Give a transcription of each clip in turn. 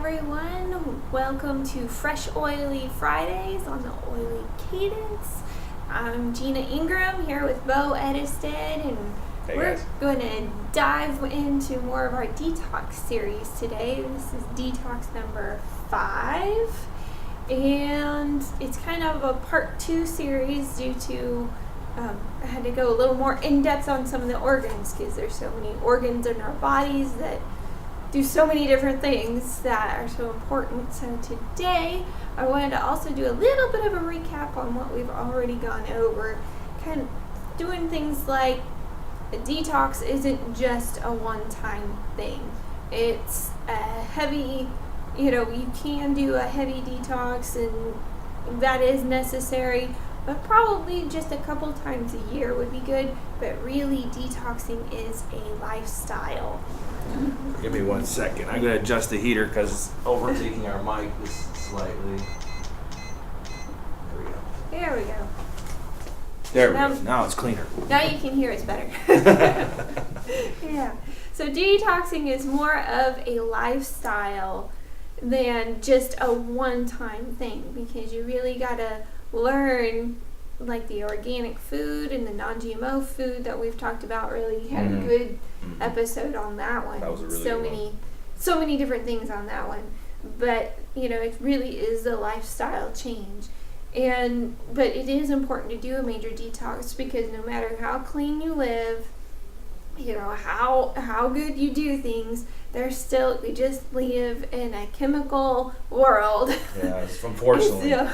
everyone. Welcome to Fresh Oily Fridays on the Oily Cadence. I'm Gina Ingram here with Bo Edisted, and we're going to dive into more of our Detox series today. This is Detox number 5, and it's kind of a part 2 series due to I had to go a little more in-depth on some of the organs because there's so many organs in our bodies that do so many different things that are so important. So today I wanted to also do a little bit of a recap on what we've already gone over, kind of doing things like a detox isn't just a one-time thing. It's a heavy, you can do a heavy detox and that is necessary, but probably just a couple times a year would be good. But really, detoxing is a lifestyle. Give me 1 second. I'm going to adjust the heater because it's overtaking our mic just slightly. There we go. There we go. Now it's cleaner. Now you can hear us better. Yeah. So detoxing is more of a lifestyle than just a one-time thing, because you really got to learn, like the organic food and the non-GMO food that we've talked about. Really had a good episode on that one. That was a really good one. So many different things on that one, but it really is a lifestyle change. But it is important to do a major detox, because no matter how clean you live, how good you do things, we just live in a chemical world. Yeah, unfortunately. Yeah.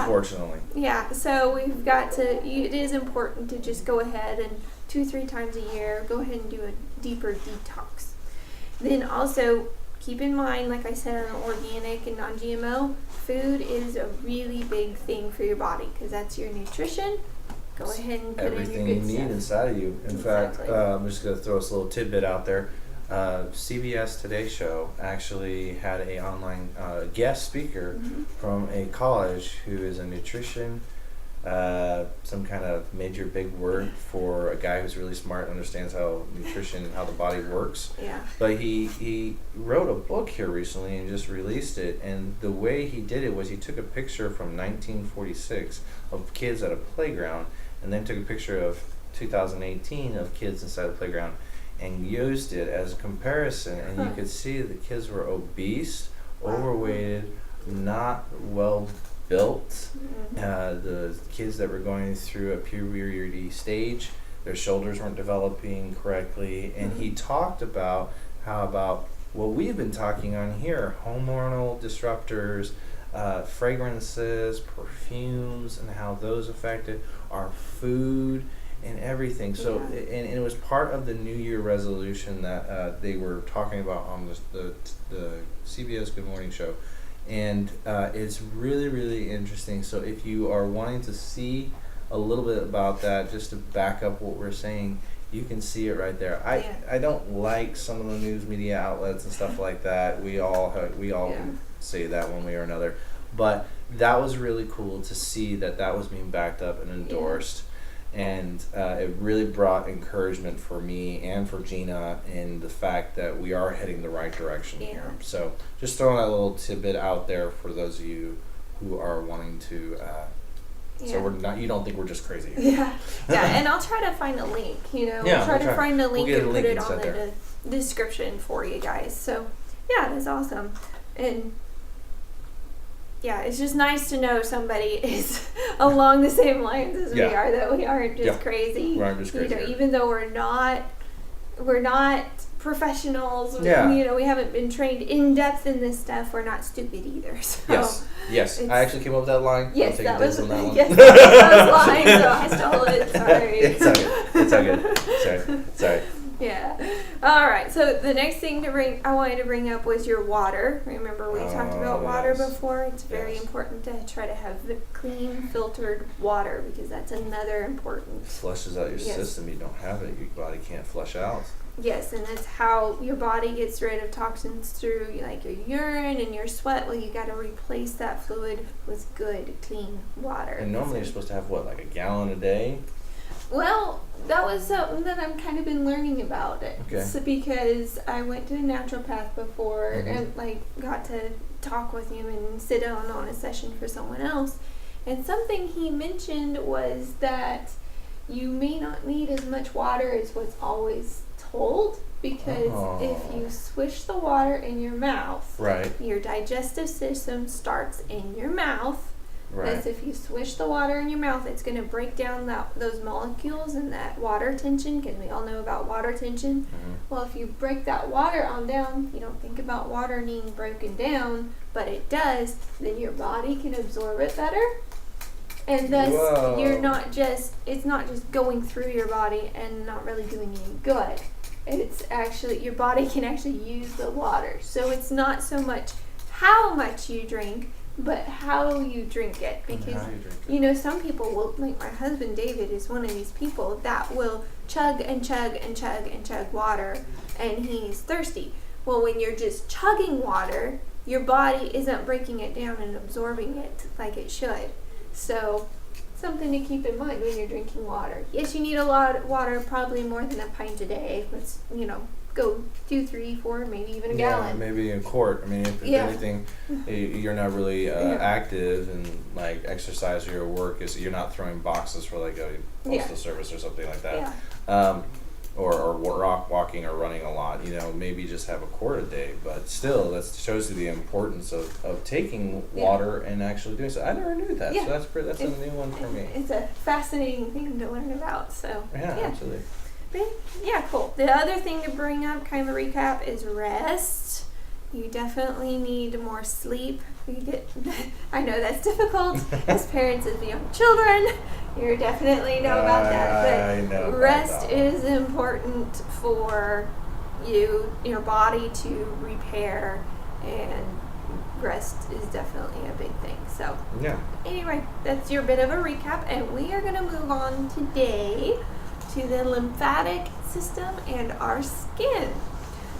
Unfortunately. Yeah, so we've got to, it is important to just go ahead and 2-3 times a year, go ahead and do a deeper detox. Then also, keep in mind, like I said, on organic and non-GMO, food is a really big thing for your body, because that's your nutrition. Go ahead and put everything in your good you need stuff inside of you. In fact, I'm just going to throw us a little tidbit out there. CBS Today Show actually had a online guest speaker from a college who is a nutrition, some kind of major big word for a guy who's really smart and understands how nutrition, how the body works. Yeah. But he wrote a book here recently and just released it, and the way he did it was he took a picture from 1946 of kids at a playground, and then took a picture of 2018 of kids inside the playground, and used it as a comparison, and you could see the kids were obese, overweighted, not well built. The kids that were going through a puberty stage, their shoulders weren't developing correctly, and he talked about what we've been talking on here: hormonal disruptors, fragrances, perfumes, and how those affected our food and everything. So, and it was part of the New Year resolution that they were talking about on the CBS Good Morning Show. And it's really, really interesting. So if you are wanting to see a little bit about that, just to back up what we're saying, you can see it right there. I don't like some of the news media outlets and stuff like that. We all can say that one way or another. But that was really cool to see that was being backed up and endorsed. And it really brought encouragement for me and for Gina in the fact that we are heading the right direction here. So just throwing that little tidbit out there for those of you who are wanting to. So we're not. You don't think we're just crazy here. Yeah. And I'll try to find a link. We'll try to find a link and put it on the description for you guys. So that's awesome. And yeah, it's just nice to know somebody is along the same lines as we are, that we aren't just crazy. We aren't just crazy. Even though we're not professionals. We haven't been trained in depth in this stuff. We're not stupid either. So yes. I actually came up with that line. Yes, that was on that one. Yes, that was line. So I stole it. Sorry. It's all good. Sorry. Yeah. All right. So the next thing I wanted to bring up was your water. Remember we talked about water before? It's very important to try to have the clean, filtered water, because that's another important. It flushes out your system. You don't have it, your body can't flush out. Yes, and that's how your body gets rid of toxins, through like your urine and your sweat. Well, you got to replace that fluid with good, clean water. And normally you're supposed to have like a gallon a day? Well, that was something that I've kind of been learning about it. Okay. So because I went to a naturopath before and got to talk with him and sit down on a session for someone else. And something he mentioned was that you may not need as much water as what's always told, because if you swish the water in your mouth, your digestive system starts in your mouth. Because if you swish the water in your mouth, it's going to break down those molecules and that water tension, because we all know about water tension. Well, if you break that water on down, you don't think about water being broken down, but it does, then your body can absorb it better. And thus, it's not just going through your body and not really doing any good. It's actually, your body can actually use the water. So it's not so much how much you drink, but how you drink it. Because, some people will, like my husband David is one of these people that will chug and chug and chug and chug water, and he's thirsty. Well, when you're just chugging water, your body isn't breaking it down and absorbing it like it should. So, something to keep in mind when you're drinking water. Yes, you need a lot of water, probably more than a pint a day. Let's, go 2, 3, 4, maybe even a gallon. Maybe a quart. I mean, if anything, you're not really active and like exercise or your work is, you're not throwing boxes for like a postal service or something like that. Or walking or running a lot. Maybe just have a quart a day, but still, that shows you the importance of taking water and actually doing so. I never knew that, so that's a new one for me. It's a fascinating thing to learn about. So absolutely. Yeah, cool. The other thing to bring up, kind of a recap, is rest. You definitely need more sleep. I know that's difficult as parents of young children. You definitely know about that. But rest is important for your body to repair, and rest is definitely a big thing. So anyway, that's your bit of a recap, and we are going to move on today to the lymphatic system and our skin.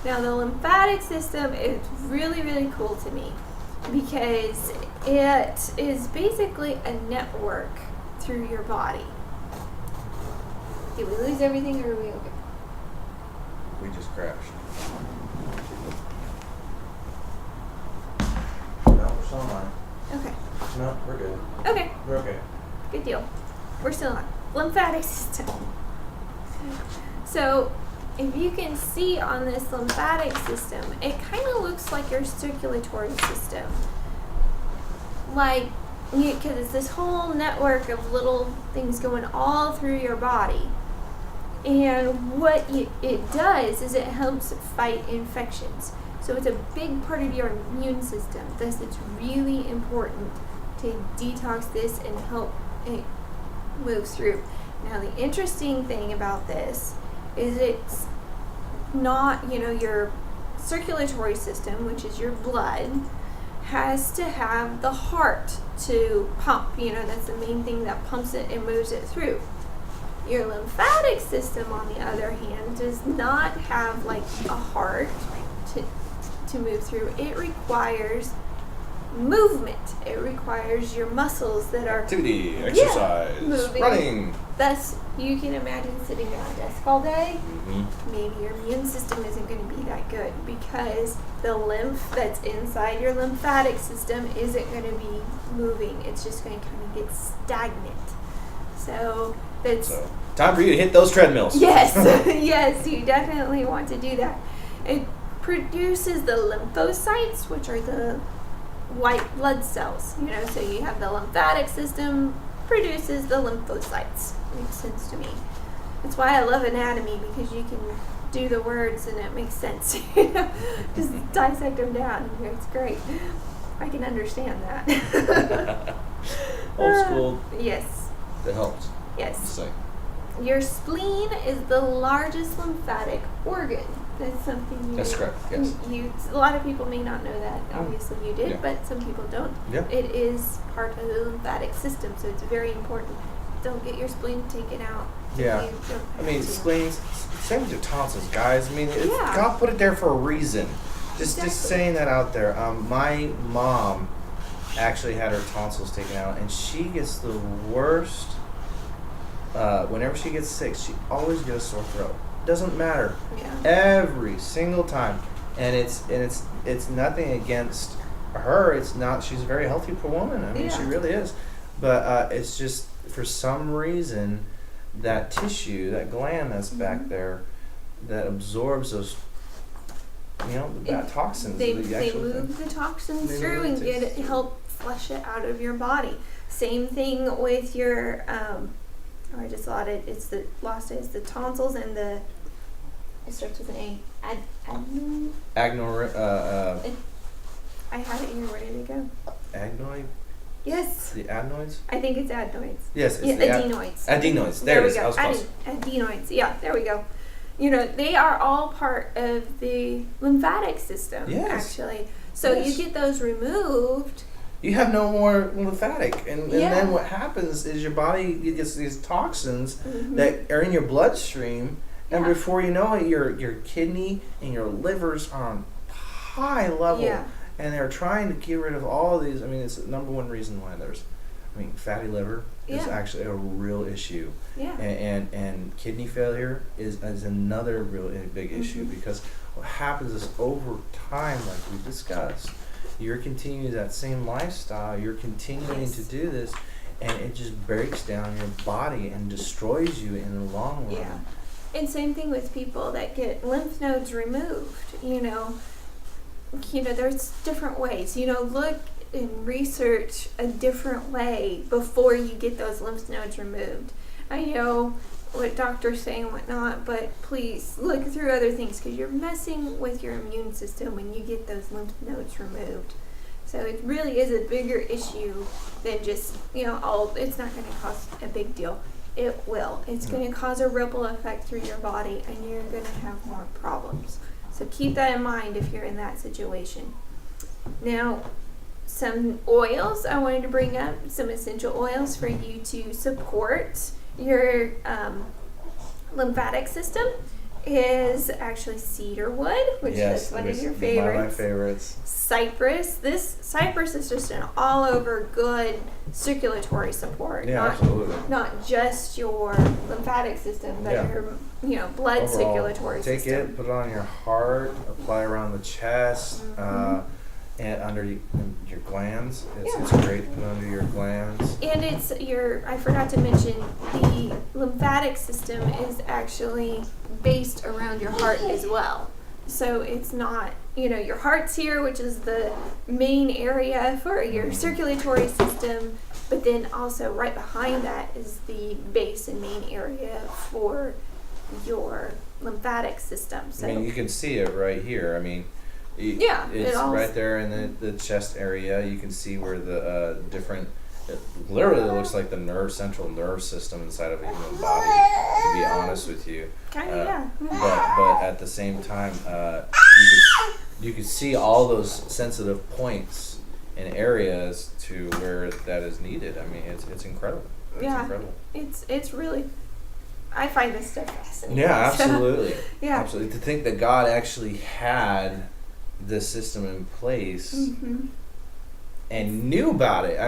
Now, the lymphatic system is really, really cool to me because it is basically a network through your body. Did we lose everything, or are we okay? We just crashed. No, we're still on. Okay. No, we're good. Okay. We're okay. Good deal. We're still on. Lymphatic system. So, if you can see on this lymphatic system, it kind of looks like your circulatory system. Because it's this whole network of little things going all through your body. And what it does is it helps fight infections. So it's a big part of your immune system. Thus, it's really important to detox this and help it move through. Now, the interesting thing about this is it's not, your circulatory system, which is your blood, has to have the heart to pump. That's the main thing that pumps it and moves it through. Your lymphatic system, on the other hand, does not have like a heart to move through. It requires movement. It requires your muscles that are activity, exercise, moving. Running. Thus, you can imagine sitting at a desk all day. Maybe your immune system isn't going to be that good because the lymph that's inside your lymphatic system isn't going to be moving. It's just going to kind of get stagnant. So time for you to hit those treadmills. Yes, yes, you definitely want to do that. It produces the lymphocytes, which are the white blood cells. So you have the lymphatic system produces the lymphocytes. Makes sense to me. That's why I love anatomy, because you can do the words and it makes sense. Just dissect them down. It's great. I can understand that. Old school. Yes. That helps. Yes. Your spleen is the largest lymphatic organ. That's something That's correct, yes. A lot of people may not know that. Obviously you did, but some people don't. Yeah. It is part of the lymphatic system, so it's very important. Don't get your spleen taken out. Yeah. Spleens, same with your tonsils, guys. God put it there for a reason. Just saying that out there. My mom actually had her tonsils taken out, and she gets the worst whenever she gets sick, she always gets a sore throat. Doesn't matter. Yeah. Every single time. And it's nothing against her. It's not. She's a very healthy woman. I mean, she really is. But it's just for some reason that tissue, that gland that's back there, that absorbs those, the bad toxins. They move the toxins through and help flush it out of your body. Same thing with your I just thought it's the tonsils and the, it starts with an A. I had it here. Where did it go? Adenoid? Yes. The adenoids? I think it's adenoids. Yes, it's adenoids. Adenoids. There it is. I was close. Adenoids. Yeah, there we go. They are all part of the lymphatic system, actually. So you get those removed. You have no more lymphatic. And then what happens is your body gets these toxins that are in your bloodstream. And before you know it, your kidney and your livers are on high level. Yeah. And they're trying to get rid of all of these. I mean, it's the number one reason why fatty liver is actually a real issue. Yeah. And kidney failure is another real big issue, because what happens is over time, like we discussed, you're continuing that same lifestyle, you're continuing to do this, and it just breaks down your body and destroys you in the long run. Yeah. And same thing with people that get lymph nodes removed, there's different ways. Look and research a different way before you get those lymph nodes removed. I know what doctors say and whatnot, but please look through other things, because you're messing with your immune system when you get those lymph nodes removed. So it really is a bigger issue than just, it's not going to cause a big deal. It will. It's going to cause a ripple effect through your body, and you're going to have more problems. So keep that in mind if you're in that situation. Now, some oils I wanted to bring up, some essential oils for you to support your lymphatic system, is actually cedar wood, which is one of your favorites. One of my favorites. Cypress. This cypress is just an all-over good circulatory support. Yeah, absolutely. Not just your lymphatic system, but your blood overall, circulatory system. Take it, put it on your heart, apply around the chest, and under your glands. It's great to put under your glands. And I forgot to mention, the lymphatic system is actually based around your heart as well. So it's not, your heart's here, which is the main area for your circulatory system, but then also right behind that is the base and main area for your lymphatic system. So you can see it right here. It's right there in the chest area. You can see where the different, it literally looks like the central nerve system inside of a human body, to be honest with you. But at the same time, you can see all those sensitive points and areas to where that is needed. It's incredible. It's incredible. It's really, I find this stuff fascinating. Yeah, absolutely. Absolutely. To think that God actually had this system in place and knew about it.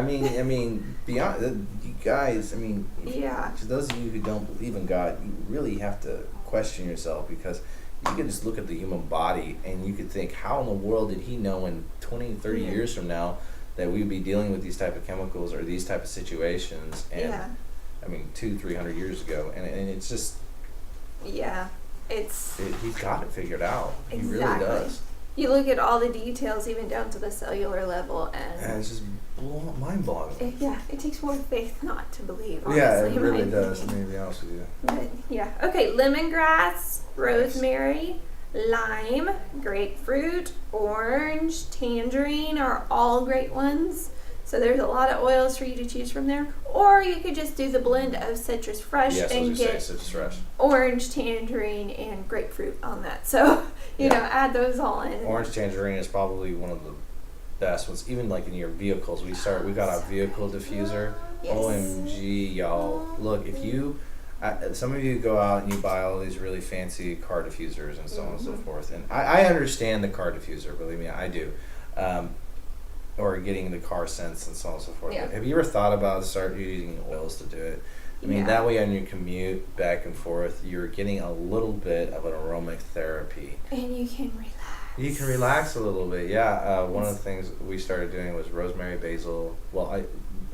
Beyond you guys, to those of you who don't believe in God, you really have to question yourself, because you can just look at the human body and you could think, how in the world did he know in 20, 30 years from now that we'd be dealing with these type of chemicals or these type of situations? And 200-300 years ago, and it's just he's got it figured out. Exactly. He really does. You look at all the details, even down to the cellular level, and it's just mind-boggling. It takes more faith not to believe, honestly. Yeah, it really does, to be honest with you. But, okay, lemongrass, rosemary, lime, grapefruit, orange, tangerine are all great ones. So there's a lot of oils for you to choose from there. Or you could just do the blend of citrus fresh and get citrus fresh, orange, tangerine, and grapefruit on that. So, add those all in. Orange tangerine is probably one of the best ones. Even like in your vehicles, we got our vehicle diffuser. Yes. OMG, y'all. Look, if you, some of you go out and you buy all these really fancy car diffusers and so on and so forth. And I understand the car diffuser, believe me, I do. Or getting the car scents and so on and so forth. Yeah. Have you ever thought about starting using oils to do it? I mean, that way on your commute back and forth, you're getting a little bit of an aromatherapy. And you can relax. You can relax a little bit, yeah. One of the things we started doing was rosemary, basil. Well,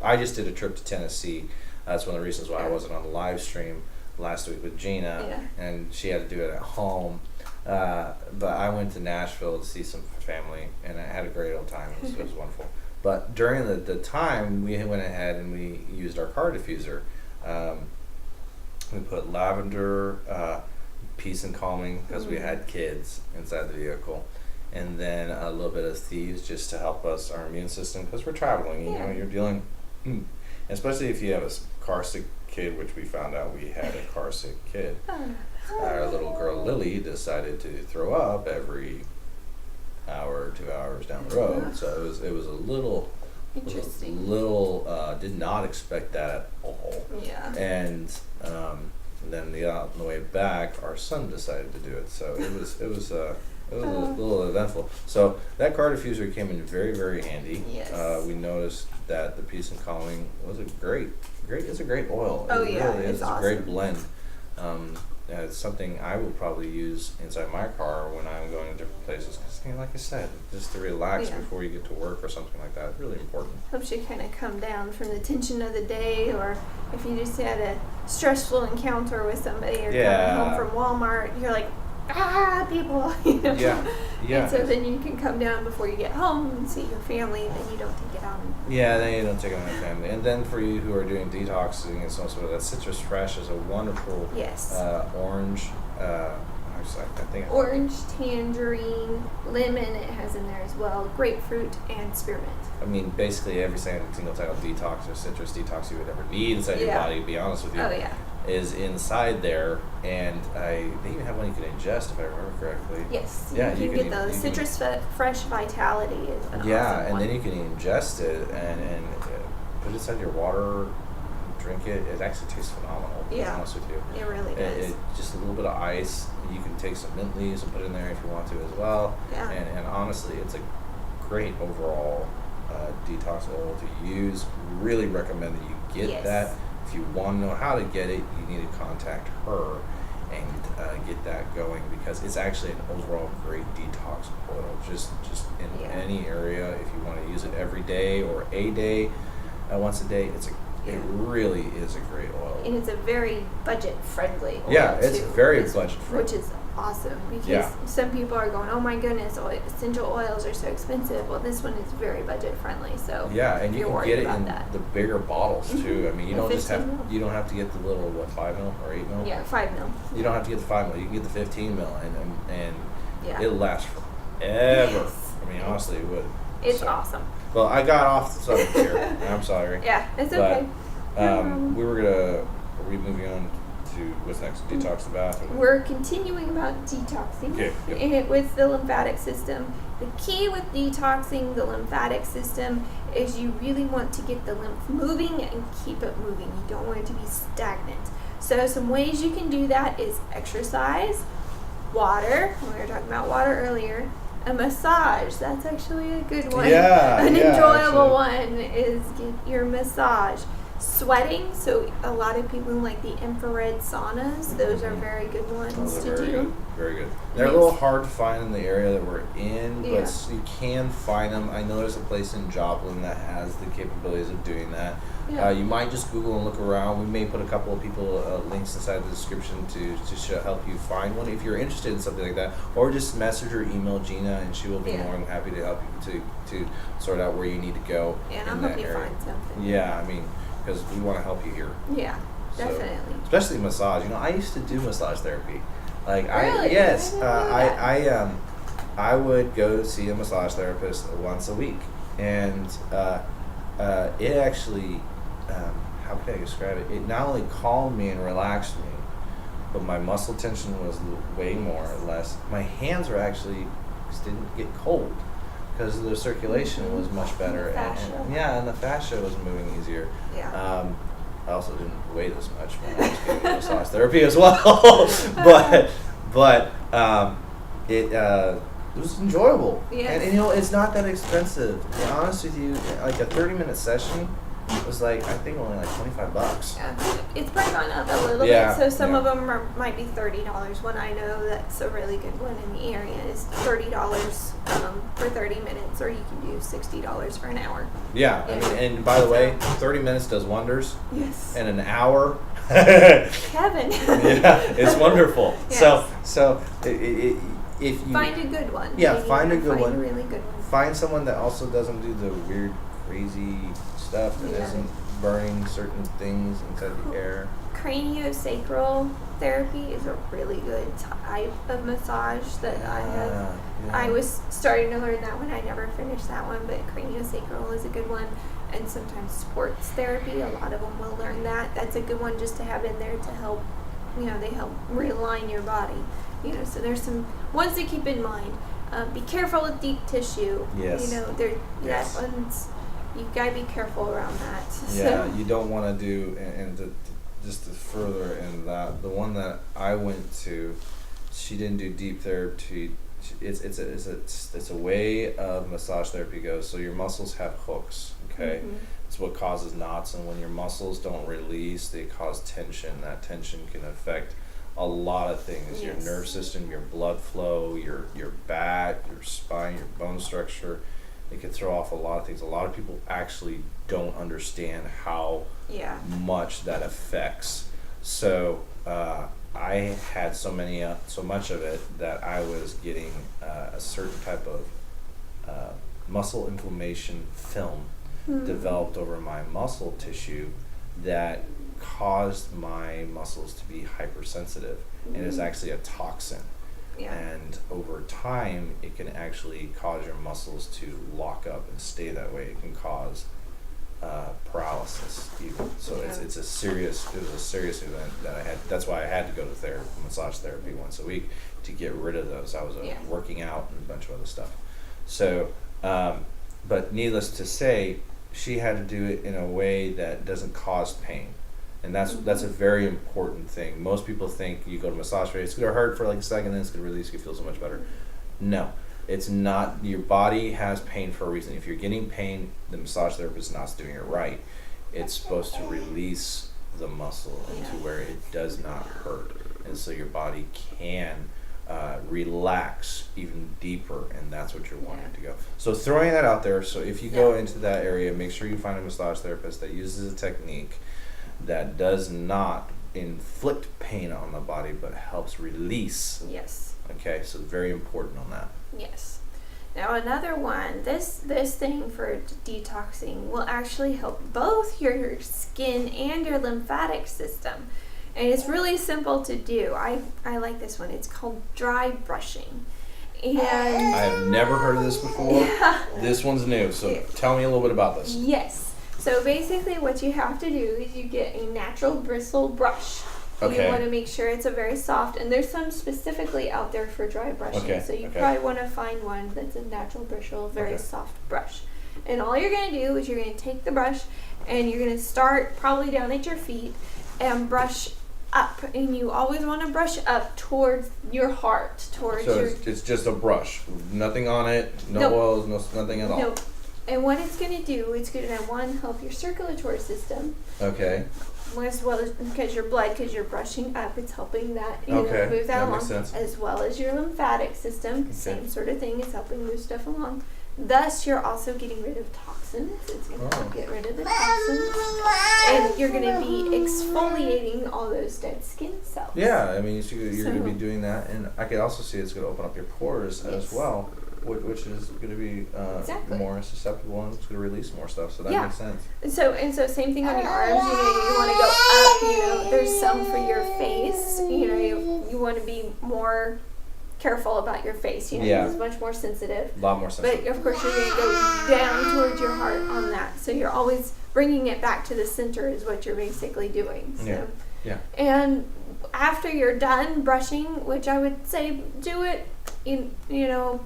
I just did a trip to Tennessee. That's one of the reasons why I wasn't on the live stream last week with Gina, and she had to do it at home. But I went to Nashville to see some family, and I had a great old time. It was wonderful. But during the time, we went ahead and we used our car diffuser. We put lavender, peace and calming, because we had kids inside the vehicle, and then a little bit of thieves just to help us, our immune system, because we're traveling. You know, you're dealing, especially if you have a car sick kid, which we found out we had a car sick kid. Our little girl Lily decided to throw up every hour or 2 hours down the road, so it was a little interesting. Did not expect that at all. Yeah. And then on the way back, our son decided to do it, so it was a little eventful. So that car diffuser came in very, very handy. Yes. We noticed that the peace and calming was it's a great oil. It really is. It's awesome. A great blend. It's something I will probably use inside my car when I'm going to different places. Because, like I said, just to relax before you get to work or something like that. Really important. Helps you kind of come down from the tension of the day, or if you just had a stressful encounter with somebody or coming home from Walmart, you're like, people, you know. Yeah. And so then you can come down before you get home and see your family, and then you don't take it out. Then you don't take it on your family. And then for you who are doing detoxing and so on, that Citrus Fresh is a wonderful orange. I think orange, tangerine, lemon. It has in there as well. Grapefruit and spearmint. I mean, basically every single type of detox or citrus detox you would ever need inside your body. To be honest with you. Is inside there, and they even have one you can ingest, if I remember correctly. Yes, you can get the Citrus Fresh Vitality. Is an awesome one. Then you can ingest it and put it inside your water, drink it. It actually tastes phenomenal, to be honest with you. It really does. It just a little bit of ice. You can take some mint leaves and put it in there if you want to as well. Yeah. And honestly, it's a great overall detox oil to use. Really recommend that you get that. If you want to know how to get it, you need to contact her and get that going, because it's actually an overall great detox oil. Just in any area, if you want to use it every day or a day, once a day, it really is a great oil. And it's a very budget friendly oil. Yeah, it's very budget friendly. Which is awesome, because some people are going, oh my goodness, essential oils are so expensive. Well, this one is very budget friendly, so and you can get it in the bigger bottles too. I mean, you don't have to get the little 5 ml or 8 ml. Yeah, 5 ml. You don't have to get the 5 ml. You can get the 15 ml, and it'll last forever. Yes. I mean, honestly, it would. It's awesome. Well, I got off the subject here. I'm sorry. Yeah, it's okay. Are we moving on to what's next? Detox the bath? We're continuing about detoxing with the lymphatic system. The key with detoxing the lymphatic system is you really want to get the lymph moving and keep it moving. You don't want it to be stagnant. So some ways you can do that is exercise, water. We were talking about water earlier. A massage. That's actually a good one. An enjoyable one is get your massage. Sweating, so a lot of people like the infrared saunas. Those are very good ones to do. Very good. They're a little hard to find in the area that we're in, but you can find them. I know there's a place in Joplin that has the capabilities of doing that. You might just Google and look around. We may put a couple of people links inside the description to help you find one if you're interested in something like that, or just message or email Gina, and she will be more than happy to help you to sort out where you need to go. And I'll help you find something. Yeah, I mean, because we want to help you here. Yeah, definitely. Especially massage. You know, I used to do massage therapy. Like really? I would go see a massage therapist once a week, and it actually, how can I describe it? It not only calmed me and relaxed me, but my muscle tension was way more or less. My hands were actually just didn't get cold, because the circulation was much better, and the fascia was moving easier. I also didn't weigh this much when I was getting massage therapy as well, but it was enjoyable, and you know, it's not that expensive. To be honest with you, like a 30-minute session it was like, I think only like $25. Yeah, it's probably gone up a little bit. So some of them might be $30. One I know that's a really good one in the area is $30 for 30 minutes, or you can do $60 for an hour. Yeah, I mean, and by the way, 30 minutes does wonders. Yes. And an hour. Kevin. Yeah, it's wonderful. Yes. So if you find a good one. Yeah, find a good one. Find a really good one. Find someone that also doesn't do the weird, crazy stuff that isn't burning certain things inside the air. Craniosacral therapy is a really good type of massage that I have. Yeah. I was starting to learn that one. I never finished that one, but craniosacral is a good one. And sometimes sports therapy, a lot of them will learn that. That's a good one just to have in there to help, they help realign your body. So there's some ones to keep in mind. Be careful with deep tissue. Yes. That one's, you gotta be careful around that. Yeah, you don't want to do, and just to further in that, the one that I went to, she didn't do deep therapy. It's a way of massage therapy goes. So your muscles have hooks. Okay, it's what causes knots, and when your muscles don't release, they cause tension. That tension can affect a lot of things. Yes. Your nerve system, your blood flow, your back, your spine, your bone structure. It can throw off a lot of things. A lot of people actually don't understand how much that affects. So I had so much of it that I was getting a certain type of muscle inflammation film developed over my muscle tissue that caused my muscles to be hypersensitive, and it's actually a toxin. Yeah. And over time, it can actually cause your muscles to lock up and stay that way. It can cause paralysis even. So it was a serious event that I had. That's why I had to go to massage therapy once a week to get rid of those. I was working out and a bunch of other stuff. So, but needless to say, she had to do it in a way that doesn't cause pain. And that's a very important thing. Most people think you go to massage therapy, it's going to hurt for like a second, then it's going to release, you feel so much better. No, it's not. Your body has pain for a reason. If you're getting pain, the massage therapist is not doing it right. It's supposed to release the muscle into where it does not hurt. And so your body can relax even deeper, and that's what you're wanting to go. So throwing that out there, so if you go into that area, make sure you find a massage therapist that uses a technique that does not inflict pain on the body but helps release. Yes. Okay, so very important on that. Yes. Now another one, this thing for detoxing will actually help both your skin and your lymphatic system. And it's really simple to do. I like this one. It's called dry brushing. And I have never heard of this before. Yeah. This one's new, so tell me a little bit about this. Yes. So basically what you have to do is you get a natural bristle brush. Okay. You want to make sure it's a very soft, and there's some specifically out there for dry brushing. Okay. So you probably want to find one that's a natural bristle, very soft brush. And all you're going to do is you're going to take the brush and you're going to start probably down at your feet and brush up, and you always want to brush up towards your heart, towards so it's just a brush, nothing on it, no oils, nothing at all. Nope. And what it's going to do, it's going to help your circulatory system. Okay. As well as because you're brushing up, it's helping that move that along. Makes sense. As well as your lymphatic system, same sort of thing. It's helping move stuff along. Thus, you're also getting rid of toxins. It's going to help get rid of the toxins, and you're going to be exfoliating all those dead skin cells. Yeah, I mean, you're going to be doing that, and I could also see it's going to open up your pores as well, which is going to be more susceptible, and it's going to release more stuff. So that makes sense. So same thing on your arms. You want to go up. There's some for your face. You want to be more careful about your face. It's much more sensitive. A lot more sensitive. But of course, you're going to go down towards your heart on that. So you're always bringing it back to the center is what you're basically doing. So. Yeah. And after you're done brushing, which I would say do it,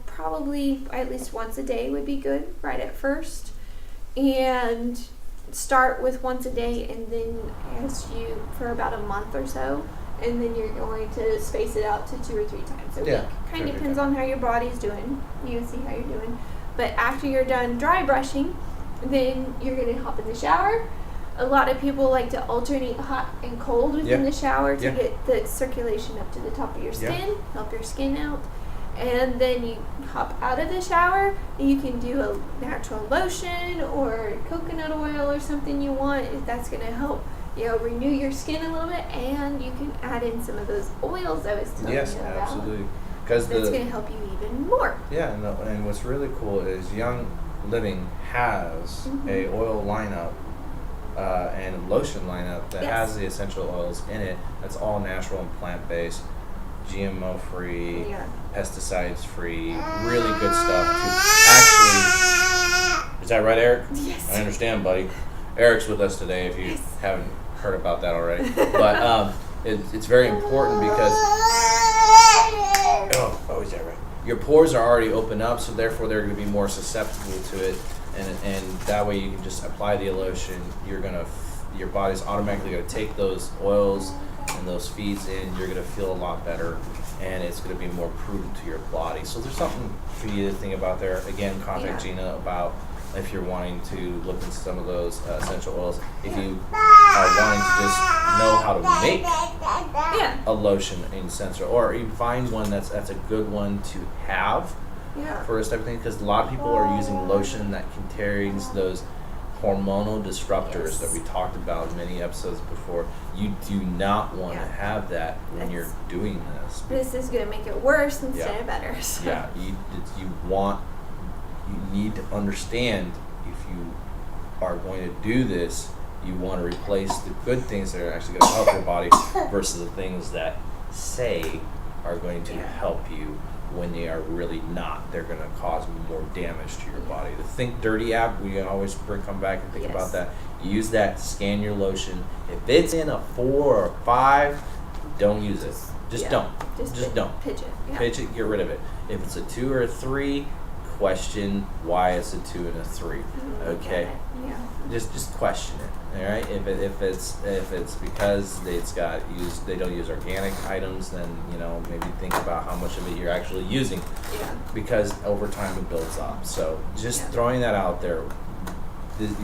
probably at least once a day would be good right at first. And start with once a day, and then for about a month or so. And then you're going to space it out to 2 or 3 times a week. Kind of depends on how your body's doing. You see how you're doing. But after you're done dry brushing, Then you're going to hop in the shower. A lot of people like to alternate hot and cold within the shower to get the circulation up to the top of your skin, help your skin out. And then you hop out of the shower. You can do a natural lotion or coconut oil or something you want. If that's going to help, renew your skin a little bit. And you can add in some of those oils I was telling you about. Yes, absolutely. That's going to help you even more. Yeah, and what's really cool is Young Living has a oil lineup and lotion lineup that has the essential oils in it. That's all natural and plant-based, GMO-free, pesticide-free, really good stuff to actually... Is that right, Eric? Yes. I understand, buddy. Eric's with us today if you haven't heard about that already. But it's very important because... Oh, is that right? Your pores are already open up, so therefore they're going to be more susceptible to it. And that way you can just apply the lotion. Your body's automatically going to take those oils and those feeds in. You're going to feel a lot better, and it's going to be more prudent to your body. So there's something for you to think about there. Again, contact Gina about if you're wanting to look into some of those essential oils. If you are wanting to just know how to make a lotion in sensor, or you find one that's a good one to have. For this type of thing, because a lot of people are using lotion that contains those hormonal disruptors that we talked about in many episodes before. You do not want to have that when you're doing this. This is going to make it worse instead of better. So. Yeah, you need to understand if you are going to do this, you want to replace the good things that are actually going to help your body versus the things that say are going to help you when they are really not. They're going to cause more damage to your body. The Think Dirty app, we can always come back and think about that. Use that, scan your lotion. If it's in a 4 or 5, don't use it. Just don't. Just don't. Pitch it. Pitch it, get rid of it. If it's a 2 or a 3, question why it's a 2 and a 3. Okay? Just question it. All right. If it's because they don't use organic items, then maybe think about how much of it you're actually using. Because over time it builds up. So just throwing that out there.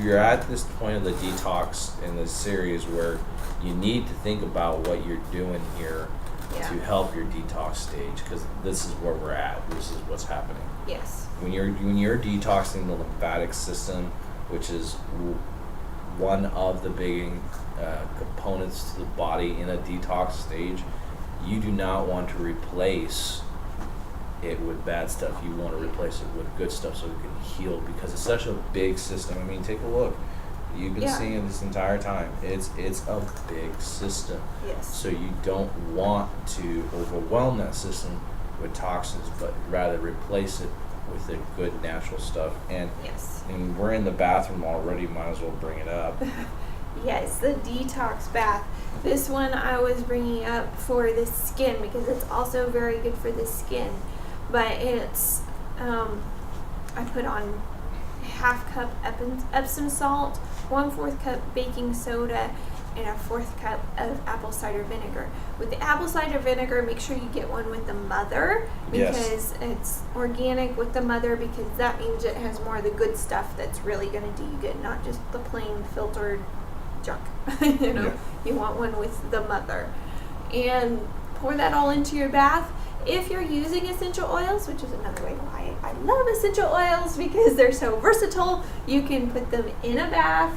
You're at this point of the detox in this series where you need to think about what you're doing here to help your detox stage, because this is where we're at. This is what's happening. Yes. When you're detoxing the lymphatic system, which is one of the big components to the body in a detox stage, you do not want to replace it with bad stuff. You want to replace it with good stuff so it can heal, because it's such a big system. I mean, take a look. You've been seeing it this entire time. It's a big system. Yes. So you don't want to overwhelm that system with toxins, but rather replace it with the good natural stuff. And we're in the bathroom already, might as well bring it up. Yes, the detox bath. This one I was bringing up for the skin because it's also very good for the skin. But it's, I put on half cup Epsom salt, 1/4 cup baking soda, and a 1/4 cup of apple cider vinegar. With the apple cider vinegar, make sure you get one with the mother, because it's organic with the mother, because that means it has more of the good stuff that's really going to do you good, not just the plain filtered junk. You want one with the mother. And pour that all into your bath. If you're using essential oils, which is another way why I love essential oils, because they're so versatile, you can put them in a bath.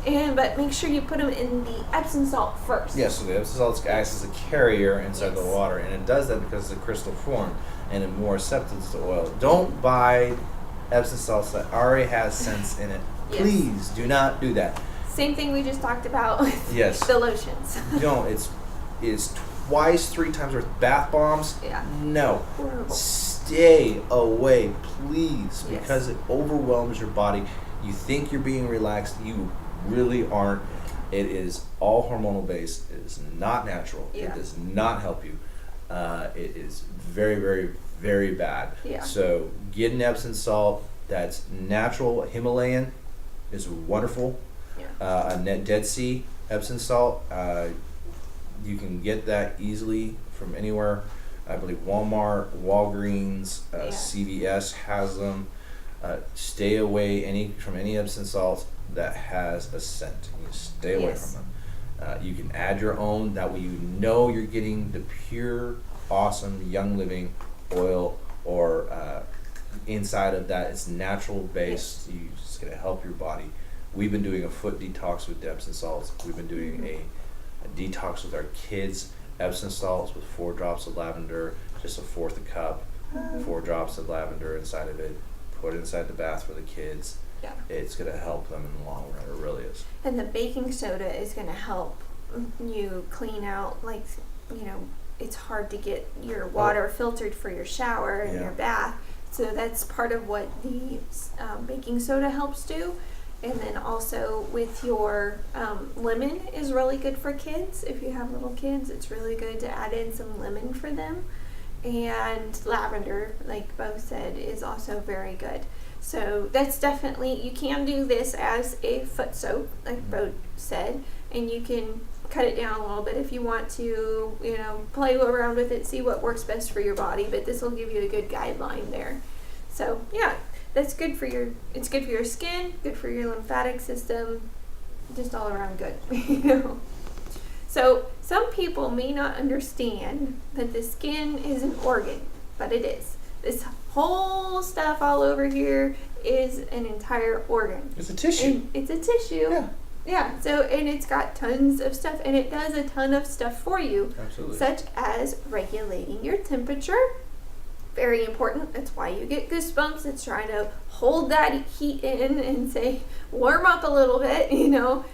But make sure you put them in the Epsom salt first. So the Epsom salt acts as a carrier inside the water, and it does that because it's a crystal form and it's more receptive to oil. Don't buy Epsom salts that already has scents in it. Please do not do that. Same thing we just talked about with the lotions. No, it's twice, 3 times worth. Bath bombs? No. Horrible. Stay away, please, because it overwhelms your body. You think you're being relaxed. You really aren't. It is all hormonal based. It is not natural. It does not help you. It is very, very, very bad. So get an Epsom salt that's natural. Himalayan is wonderful. A Dead Sea Epsom salt, you can get that easily from anywhere. I believe Walmart, Walgreens, CVS has them. Stay away from any Epsom salts that has a scent. You stay away from them. You can add your own. That way you know you're getting the pure, awesome Young Living oil, or inside of that it's natural based. You just gonna help your body. We've been doing a foot detox with Epsom salts. We've been doing a detox with our kids. Epsom salts with 4 drops of lavender, just a fourth a cup, 4 drops of lavender inside of it. Put it inside the bath for the kids. Yeah. It's going to help them in the long run. It really is. And the baking soda is going to help you clean out, like, it's hard to get your water filtered for your shower and your bath. So that's part of what the baking soda helps do. And then also with your lemon is really good for kids. If you have little kids, it's really good to add in some lemon for them. And lavender, like Bo said, is also very good. So that's definitely, you can do this as a foot soap, like Bo said, and you can cut it down a little bit if you want to, play around with it, see what works best for your body, but this will give you a good guideline there. So yeah, that's good for it's good for your skin, good for your lymphatic system, just all around good, So some people may not understand that the skin is an organ, but it is. This whole stuff all over here is an entire organ. It's a tissue. And it's a tissue. Yeah. Yeah. So, and it's got tons of stuff, and it does a ton of stuff for you. Absolutely. Such as regulating your temperature. Very important. That's why you get goosebumps. It's trying to hold that heat in and say, warm up a little bit,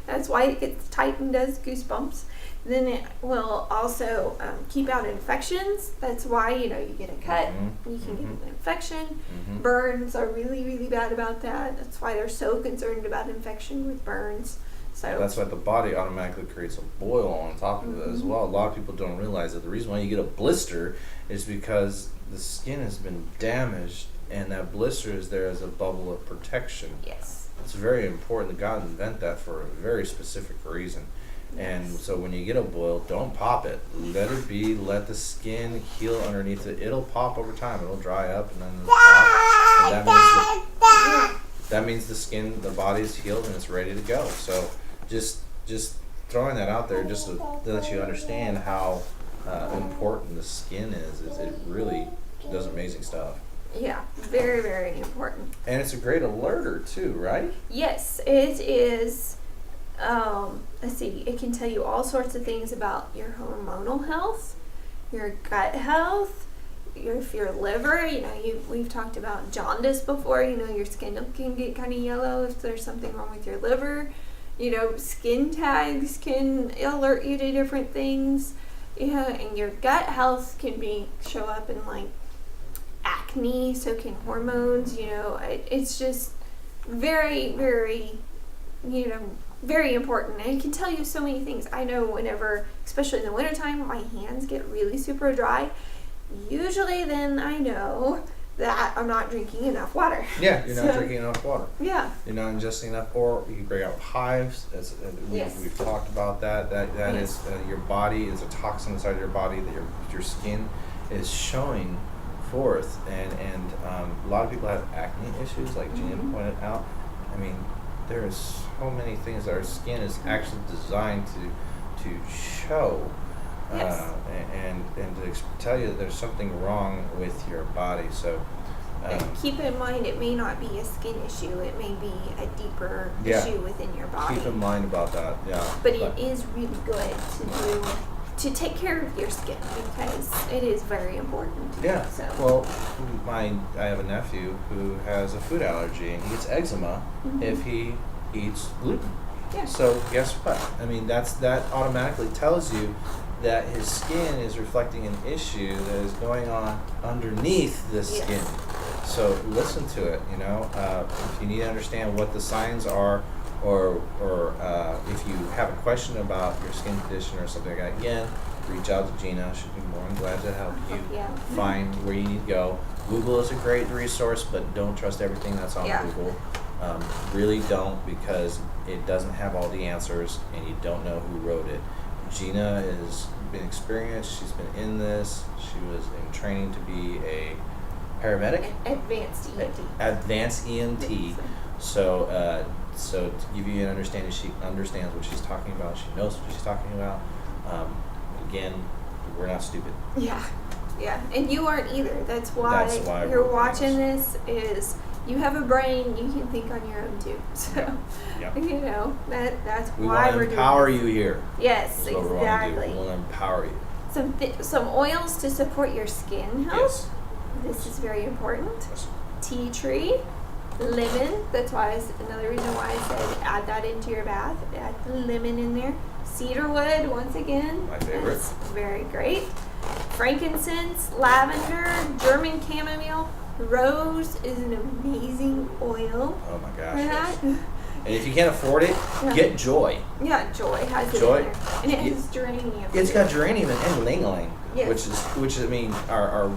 That's why it gets tight and does goosebumps. Then it will also keep out infections. That's why, you get a cut. You can get an infection. Burns are really, really bad about that. That's why they're so concerned about infection with burns. So that's why the body automatically creates a boil on top of it as well. A lot of people don't realize that the reason why you get a blister is because the skin has been damaged, and that blister is there as a bubble of protection. Yes. It's very important that God invent that for a very specific reason. And so when you get a boil, don't pop it. Let it be. Let the skin heal underneath it. It'll pop over time. It'll dry up, and then it'll pop. And that means the skin, the body's healed, and it's ready to go. So just throwing that out there just to let you understand how important the skin is. It really does amazing stuff. Yeah, very, very important. And it's a great alerter too, right? Yes, it is. Let's see, it can tell you all sorts of things about your hormonal health, your gut health, if your liver, we've talked about jaundice before, your skin can get kind of yellow if there's something wrong with your liver. Skin tags can alert you to different things. And your gut health can show up in like acne, so can hormones, it's just very, very, very important, and it can tell you so many things. I know whenever, especially in the wintertime, my hands get really super dry. Usually then I know that I'm not drinking enough water. Yeah, you're not drinking enough water. Yeah. You're not ingesting enough, or you can bring out hives. We've talked about that. That is your body is a toxin inside your body that your skin is showing forth, and a lot of people have acne issues, like Gina pointed out. I mean, there is so many things that our skin is actually designed to show, and to tell you that there's something wrong with your body. So keep in mind, it may not be a skin issue. It may be a deeper issue within your body. Keep in mind about that. Yeah. But it is really good to take care of your skin, because it is very important. Yeah. So. Well, I have a nephew who has a food allergy, and he gets eczema if he eats gluten. Yeah. So guess what? I mean, that automatically tells you that his skin is reflecting an issue that is going on underneath the skin. So listen to it. If you need to understand what the signs are, or if you have a question about your skin condition or something like that, again, reach out to Gina. She'd be more than glad to help you find where you need to go. Google is a great resource, but don't trust everything that's on Google. Really don't, because it doesn't have all the answers, and you don't know who wrote it. Gina has been experienced. She's been in this. She was in training to be a Paramedic? Advanced EMT. Advanced EMT. So to give you an understanding, she understands what she's talking about. She knows what she's talking about. Again, we're not stupid. Yeah, and you aren't either. That's why you're watching this. Is you have a brain, you can think on your own too. So, you know, that's why we're doing this. We want to empower you here. Yes, exactly. We want to empower you. Some oils to support your skin health. Yes. This is very important. Tea tree, lemon. That's why another reason why I said add that into your bath. Add the lemon in there. Cedarwood, once again. My favorite. That's very great. Frankincense, lavender, German chamomile. Rose is an amazing oil. Oh my gosh. Yes. And if you can't afford it, get Joy. Yeah, Joy has it in there. And it has geranium. It's got geranium and ylang-ylang, yes. which I mean are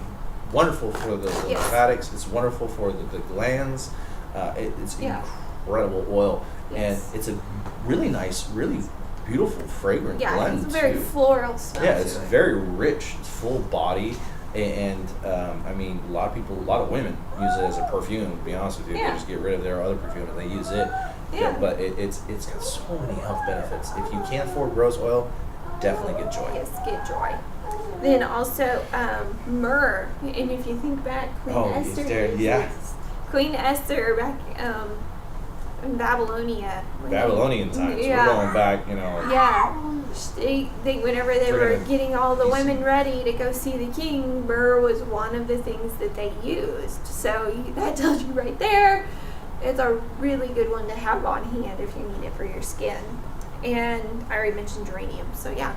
wonderful for the lymphatics. It's wonderful for the glands. It's incredible oil, and it's a really nice, really beautiful, fragrant blend. It's a very floral smell. Yeah, it's very rich. It's full body, and I mean, a lot of women use it as a perfume. To be honest with you, they just get rid of their other perfume and they use it. Yeah. But it's got so many health benefits. If you can't afford rose oil, definitely get Joy. Yes, get Joy. Then also myrrh, and if you think back, Queen Esther back in Babylonia. Babylonian times. We're going back, you know. Yeah. Whenever they were getting all the women ready to go see the king, myrrh was one of the things that they used. So that tells you right there, it's a really good one to have on hand if you need it for your skin. And I already mentioned geranium, so yeah.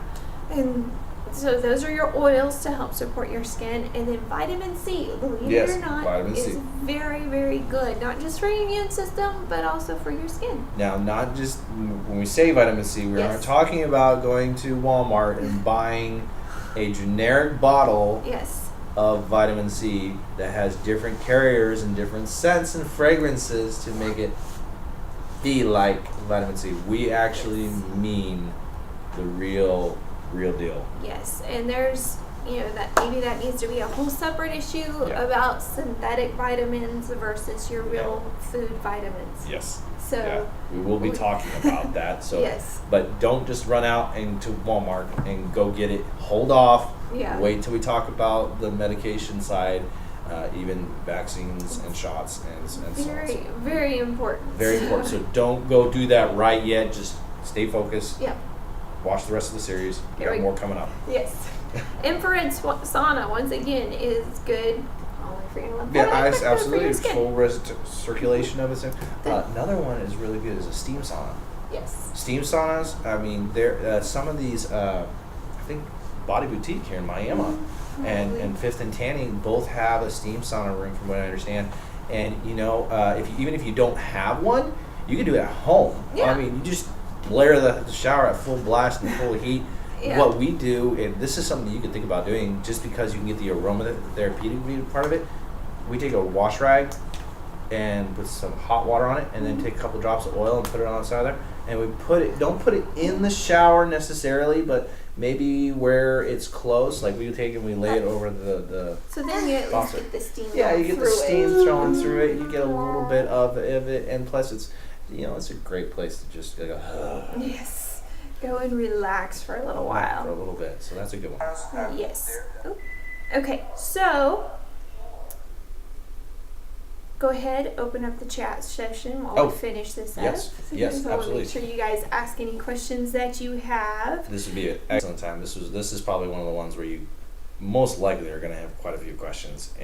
And so those are your oils to help support your skin. And then vitamin C, believe it or not, is very, very good. Not just for your immune system, but also for your skin. Now, not just when we say vitamin C, we aren't talking about going to Walmart and buying a generic bottle of vitamin C that has different carriers and different scents and fragrances to make it be like vitamin C. We actually mean the real deal. Yes, and there's, that maybe that needs to be a whole separate issue about synthetic vitamins versus your real food vitamins. Yes. So we will be talking about that. So but don't just run out into Walmart and go get it. Hold off. Yeah. Wait till we talk about the medication side, even vaccines and shots and so on. Very important. Very important. So don't go do that right yet. Just stay focused. Yeah. Watch the rest of the series. We got more coming up. Yes. Infrared sauna, once again, is good. Only for your lymph. Absolutely. Full circulation of it. Another one is really good is a steam sauna. Yes. Steam saunas, I mean, there some of these, I think Body Boutique here in Miami and Fifth and Tanning both have a steam sauna room from what I understand. And, even if you don't have one, you can do it at home. Yeah. I mean, you just blare the shower at full blast and full heat. Yeah. What we do, and this is something you can think about doing just because you can get the aromatherapeutic part of it, we take a wash rag and put some hot water on it and then take a couple drops of oil and put it on the side there. And we don't put it in the shower necessarily, but maybe where it's close, like we take it and we lay it over the so then you at least get the steam you get the steam thrown through it, you get a little bit of it, and plus it's it's a great place to just go. Yes. Go and relax for a little while. For a little bit. So that's a good one. Yes. Ooh. Okay, so go ahead, open up the chat session while we finish this up. Yes, absolutely. Make sure you guys ask any questions that you have. This would be an excellent time. This is probably one of the ones where you most likely are going to have quite a few questions.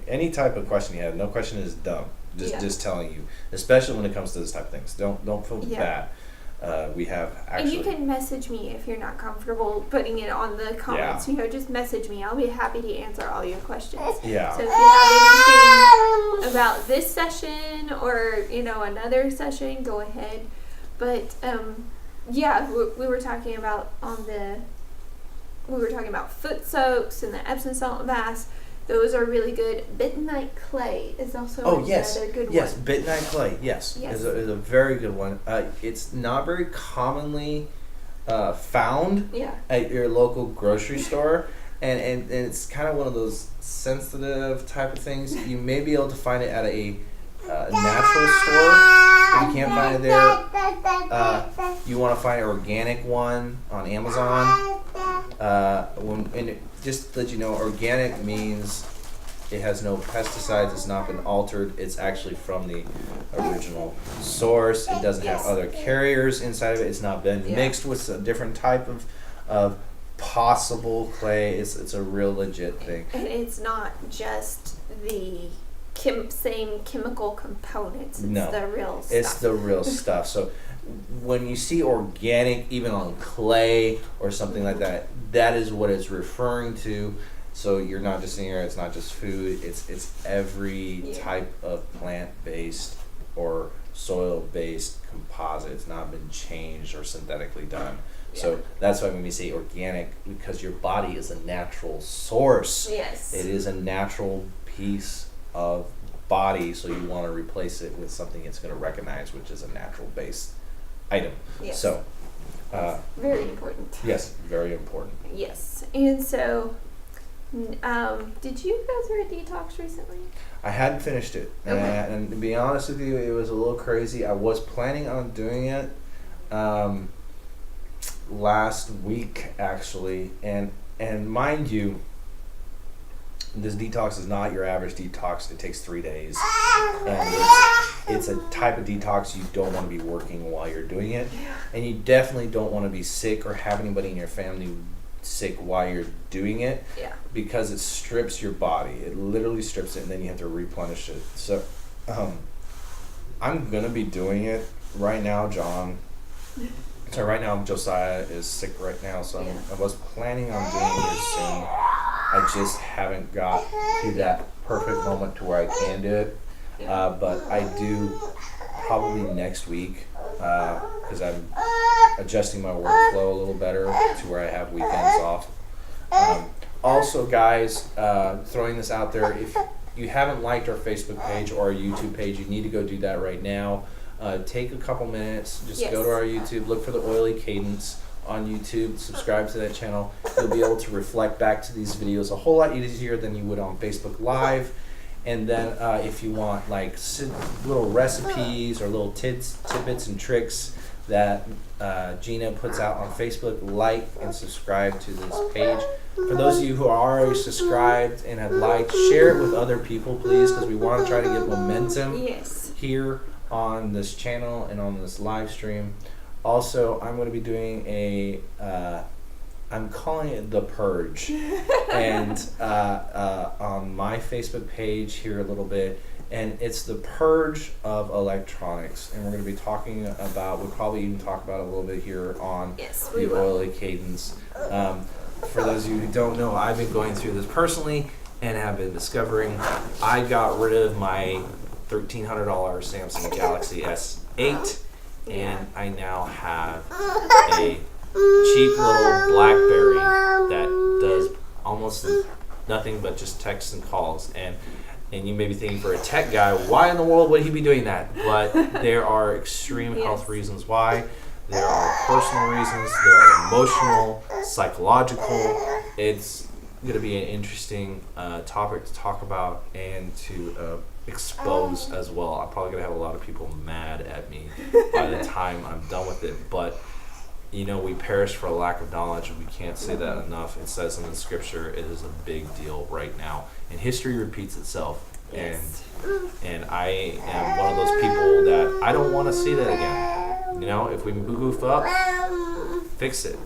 Any type of question you have, no question is dumb. Just telling you, especially when it comes to this type of things. Don't feel bad. We have actually. And you can message me if you're not comfortable putting it on the comments. Just message me. I'll be happy to answer all your questions. Yeah. So if you have anything about this session or another session, go ahead. But we were talking about foot soaks and the Epsom salt baths. Those are really good. Bentonite clay is also another good one. Yes, bentonite clay, is a very good one. It's not very commonly found at your local grocery store. and it's kind of one of those sensitive type of things. You may be able to find it at a natural store. If you can't find it there, you want to find an organic one on Amazon. Just to let you know, organic means it has no pesticides, it's not been altered, it's actually from the original source. It doesn't have other carriers inside of it, it's not been mixed with a different type of possible clay. It's a real legit thing. And it's not just the same chemical components, it's the real stuff. It's the real stuff. So when you see organic, even on clay or something like that, that is what it's referring to. So you're not just seeing it's not just food, it's every type of plant-based or soil-based composite. It's not been changed or synthetically done. So that's why when we say organic, because your body is a natural source. Yes. It is a natural piece of body, so you want to replace it with something it's going to recognize, which is a natural-based item. Yes. So very important. Yes, very important. Yes. And so did you go through a detox recently? I hadn't finished it. Okay. And to be honest with you, it was a little crazy. I was planning on doing it last week, actually. And mind you, this detox is not your average detox. It takes 3 days. And it's a type of detox you don't want to be working while you're doing it. And you definitely don't want to be sick or have anybody in your family sick while you're doing it, because it strips your body. It literally strips it, and then you have to replenish it. So I'm gonna be doing it right now, John. So right now Josiah is sick right now, so I was planning on doing it soon. I just haven't got to that perfect moment to where I can do it, but I do probably next week, because I'm adjusting my workflow a little better to where I have weekends off. Also, guys, throwing this out there, if you haven't liked our Facebook page or our YouTube page, you need to go do that right now. Take a couple minutes, just go to our YouTube, look for the Oily Cadence on YouTube, subscribe to that channel. You'll be able to reflect back to these videos a whole lot easier than you would on Facebook Live. And then if you want like little recipes or little tidbits and tricks that Gina puts out on Facebook, like and subscribe to this page. For those of you who are already subscribed and have liked, share it with other people, please, because we want to try to get momentum here on this channel and on this live stream. Also, I'm going to be doing I'm calling it The Purge, and on my Facebook page here a little bit, and it's the purge of electronics, and we're going to be talking about, we'll probably even talk about it a little bit here on the Oily Cadence. For those of you who don't know, I've been going through this personally and have been discovering I got rid of my $1,300 Samsung Galaxy S8, and I now have a cheap little BlackBerry that does almost nothing but just texts and calls. And you may be thinking, for a tech guy, why in the world would he be doing that? But there are extreme health reasons why. There are personal reasons. There are emotional, psychological. It's going to be an interesting topic to talk about and to expose as well. I'm probably going to have a lot of people mad at me by the time I'm done with it. But you know, we perish for a lack of knowledge, and we can't say that enough. It says in the scripture, it is a big deal right now. And history repeats itself. And I am one of those people that I don't want to see that again. You know, if we goof up, fix it.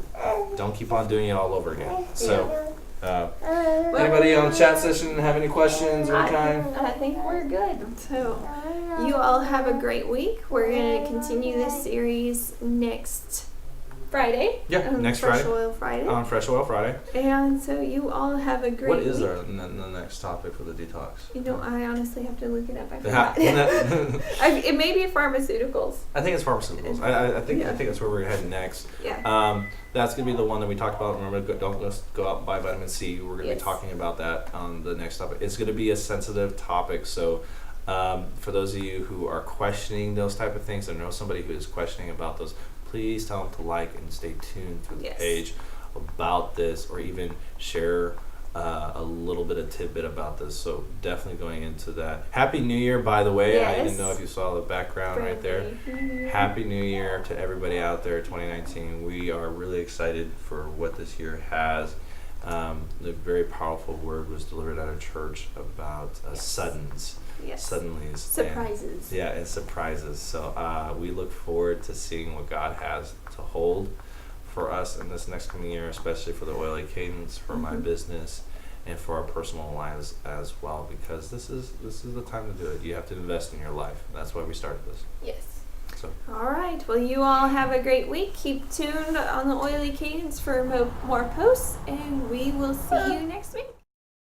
Don't keep on doing it all over again. So, anybody on the chat session have any questions or any kind? I think we're good. So, you all have a great week. We're going to continue this series next Friday. Yeah, next Friday. Fresh Oil Friday. On Fresh Oil Friday. And so you all have a great week. What is the next topic for the detox? You know, I honestly have to look it up. I forgot. It may be pharmaceuticals. I think it's pharmaceuticals. I think that's where we're heading next. Yeah. That's going to be the one that we talked about. Remember, don't just go out and buy vitamin C. We're going to be talking about that on the next topic. It's going to be a sensitive topic, so for those of you who are questioning those type of things, I know somebody who is questioning about those, please tell them to like and stay tuned through the page. about this, or even share a little bit of tidbit about this. So definitely going into that. Happy New Year, by the way. Yes. I didn't know if you saw the background right there. Happy New Year to everybody out there, 2019. We are really excited for what this year has. The very powerful word was delivered at a church about suddens. Yes. Suddenlies. Surprises. And surprises. So we look forward to seeing what God has to hold for us in this next coming year, especially for the Oily Cadence, for my business, and for our personal lives as well, because this is the time to do it. You have to invest in your life. That's why we started this. Yes. So. All right. Well, you all have a great week. Keep tuned on the Oily Cadence for more posts, and we will see you next week.